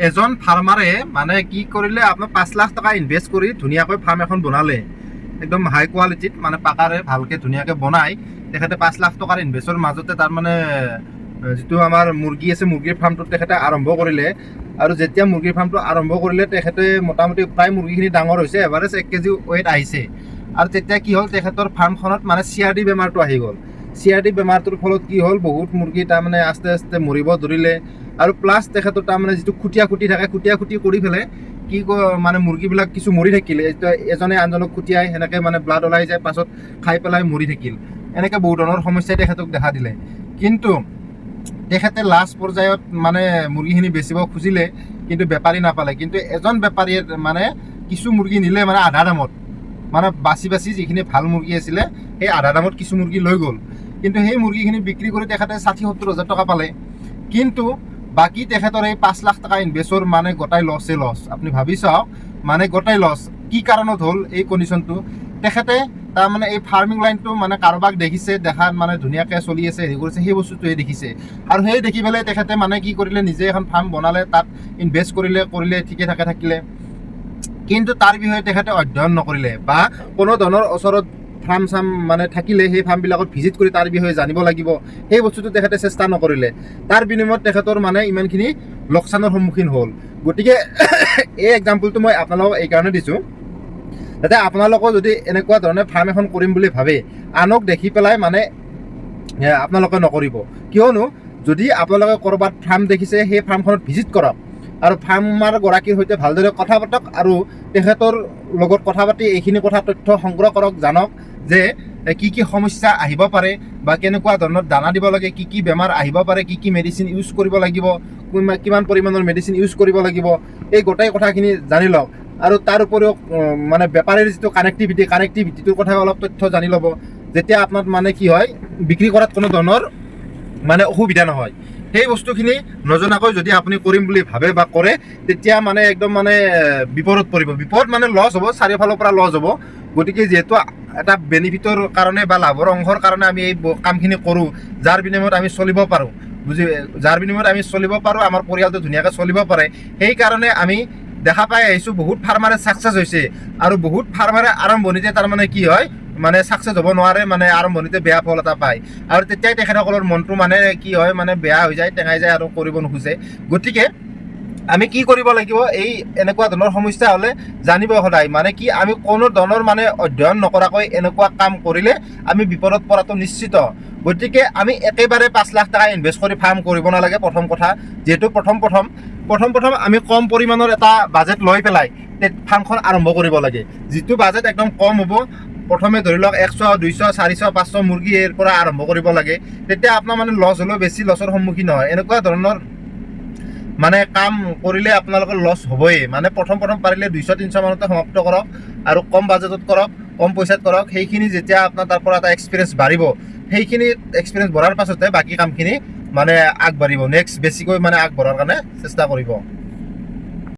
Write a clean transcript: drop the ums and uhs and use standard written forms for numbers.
এজন ফাৰ্মাৰে মানে কি কৰিলে আপোনাৰ 5 লাখ টকা ইনভেষ্ট কৰি ধুনীয়াকৈ ফাৰ্ম এখন বনালে একদম হাই কোৱালিটিত মানে পাকাৰে ভালকৈ ধুনীয়াকৈ বনাই তেখেতে 5 লাখ টকাৰ ইনভেষ্টৰ মাজতে তাৰ মানে যিটো আমাৰ মুৰ্গী আছে মুৰ্গীৰ ফাৰ্মটো তেখেতে আৰম্ভ কৰিলে আৰু যেতিয়া মুৰ্গীৰ ফাৰ্মটো আৰম্ভ কৰিলে তেখেতে মোটামুটি প্ৰায় মুৰ্গীখিনি ডাঙৰ হৈছে এভাৰেজ 1 কেজি ৱেইট আহিছে আৰু তেতিয়া কি হ'ল তেখেতৰ ফাৰ্মখনত মানে CRD বেমাৰটো আহি গ'ল CRD বেমাৰটোৰ ফলত কি হ'ল বহুত মুৰ্গী তাৰমানে আস্তে আস্তে মৰিব ধৰিলে আৰু প্লাছ তেখেতৰ তাৰমানে যিটো খুটিয়া থাকে খুটিয়া কৰি পেলাই কি মানে মুৰ্গীবিলাক কিছু মৰি থাকিলে এজনে আনজনক খুটিয়াই সেনেকৈ মানে ব্লাড ওলাই যায় পাছত খাই পেলাই মৰি থাকিল এনেকৈ বহুত ধৰণৰ সমস্যাই তেখেতক দেখা দিলে কিন্তু তেখেতে লাষ্ট পৰ্যায়ত মানে মুৰ্গীখিনি বেচিব খুজিলে কিন্তু বেপাৰী নাপালে কিন্তু এজন বেপাৰীয়ে মানে কিছু মুৰ্গী নিলে মানে আধা দামত মানে বাছি যিখিনি ভাল মুৰ্গী আছিলে সেই আধা দামত কিছু মুৰ্গী লৈ গ'ল কিন্তু সেই মুৰ্গীখিনি বিক্ৰী কৰি তেখেতে 60-70 হাজাৰ টকা পালে কিন্তু বাকী তেখেতৰ এই 5 লাখ টকা ইনভেষ্টৰ মানে গোটাই লছ আপুনি ভাবি চাওক মানে গোটাই লছ কি কাৰণত হ'ল এই কণ্ডিশ্যনটো তেখেতে তাৰমানে এই ফাৰ্মিং লাইনটো মানে কাৰোবাক দেখিছে দেখাত মানে ধুনীয়াকৈ চলি আছে হেৰি কৰিছে সেই বস্তুটোৱে দেখিছে আৰু সেই দেখি পেলাই তেখেতে মানে কি কৰিলে নিজে এখন ফাৰ্ম বনালে তাত ইনভেষ্ট কৰিলে ঠিকে থাকিলে কিন্তু তাৰ বিষয়ে তেখেতে অধ্যয়ন নকৰিলে বা কোনো ধৰণৰ ওচৰত ফাৰ্ম মানে থাকিলে সেই ফাৰ্মবিলাকত ভিজিট কৰি তাৰ বিষয়ে জানিব লাগিব সেই বস্তুটো তেখেতে চেষ্টা নকৰিলে তাৰ বিনিময়ত তেখেতৰ মানে ইমানখিনি লোকচানৰ সন্মুখীন হ'ল গতিকে এই এক্সাম্পলটো মই আপোনালোকক এইকাৰণে দিছোঁ যাতে আপোনালোকেও যদি এনেকুৱা ধৰণে ফাৰ্ম এখন কৰিম বুলি ভাবে আনক দেখি পেলাই মানে আপোনালোকে নকৰিব কিয়নো যদি আপোনালোকে ক'ৰবাত ফাৰ্ম দেখিছে সেই ফাৰ্মখনত ভিজিট কৰক আৰু ফাৰ্মাৰ গৰাকীৰ সৈতে ভালদৰে কথা পাতক আৰু তেখেতৰ লগত কথা পাতি এইখিনি কথা তথ্য সংগ্ৰহ কৰক জানক যে কি সমস্যা আহিব পাৰে বা কেনেকুৱা ধৰণৰ দানা দিব লাগে কি বেমাৰ আহিব পাৰে কি মেডিচিন ইউজ কৰিব লাগিব কিমান পৰিমাণৰ মেডিচিন ইউজ কৰিব লাগিব এই গোটেই কথাখিনি জানি লওক আৰু তাৰ উপৰিও মানে বেপাৰীৰ যিটো কানেক্টিভিটিটোৰ কথা অলপ তথ্য জানি ল'ব যেতিয়া আপোনাৰ মানে কি হয় বিক্ৰী কৰাত কোনো ধৰণৰ মানে অসুবিধা নহয় সেই বস্তুখিনি নজনাকৈ যদি আপুনি কৰিম বুলি ভাবে বা কৰে তেতিয়া মানে একদম মানে বিপদ মানে লছ হ'ব চাৰিওফালৰ পৰা লছ হ'ব গতিকে যিহেতু এটা বেনিফিটৰ কাৰণে বা লাভৰ অংশৰ কাৰণে আমি এই কামখিনি কৰোঁ যাৰ বিনিময়ত আমি চলিব পাৰোঁ আমাৰ পৰিয়ালটো ধুনীয়াকৈ চলিব পাৰে সেইকাৰণে আমি দেখা পাই আহিছোঁ বহুত ফাৰ্মাৰে ছাকচেছ হৈছে আৰু বহুত ফাৰ্মাৰে আৰম্ভণিতে তাৰমানে কি হয় মানে ছাকচেছ হ'ব নোৱাৰে মানে আৰম্ভণিতে বেয়া ফল এটা পায় আৰু তেতিয়াই তেখেতসকলৰ মনটো মানে কি হয় মানে বেয়া হৈ যায় টেঙাই যায় আৰু কৰিব নোখোজে গতিকে আমি কি কৰিব লাগিব এই এনেকুৱা ধৰণৰ সমস্যা হ'লে জানিব সদায় মানে কি আমি কোনো ধৰণৰ মানে অধ্যয়ন নকৰাকৈ এনেকুৱা কাম কৰিলে আমি বিপদত পৰাটো নিশ্চিত গতিকে আমি একেবাৰে 5 লাখ টকা ইনভেষ্ট কৰি ফাৰ্ম কৰিব নালাগে প্ৰথম কথা যিহেতু প্ৰথম আমি কম পৰিমাণৰ এটা বাজেট লৈ পেলাই ফাৰ্মখন আৰম্ভ কৰিব লাগে যিটো বাজেট একদম কম হ'ব প্ৰথমে ধৰি লওক 100 200 400 500 মুৰ্গীৰ পৰা আৰম্ভ কৰিব লাগে তেতিয়া আপোনাৰ মানে লছ হ'লেও বেছি লছৰ সন্মুখীন হয় এনেকুৱা ধৰণৰ মানে কাম কৰিলে আপোনালোকৰ লছ হ'বই মানে প্ৰথম পাৰিলে 200-300 মানতে সমাপ্ত কৰক আৰু কম বাজেটত কৰক কম পইচাত কৰক সেইখিনি যেতিয়া আপোনাৰ তাৰ পৰা এটা এক্সপিৰিয়েঞ্চ বাঢ়িব সেইখিনি এক্সপিৰিয়েঞ্চ বঢ়াৰ পাছতে বাকী কামখিনি মানে আগবাঢ়িব নেক্সট বেছিকৈ মানে আগবঢ়াৰ কাৰণে চেষ্টা কৰিব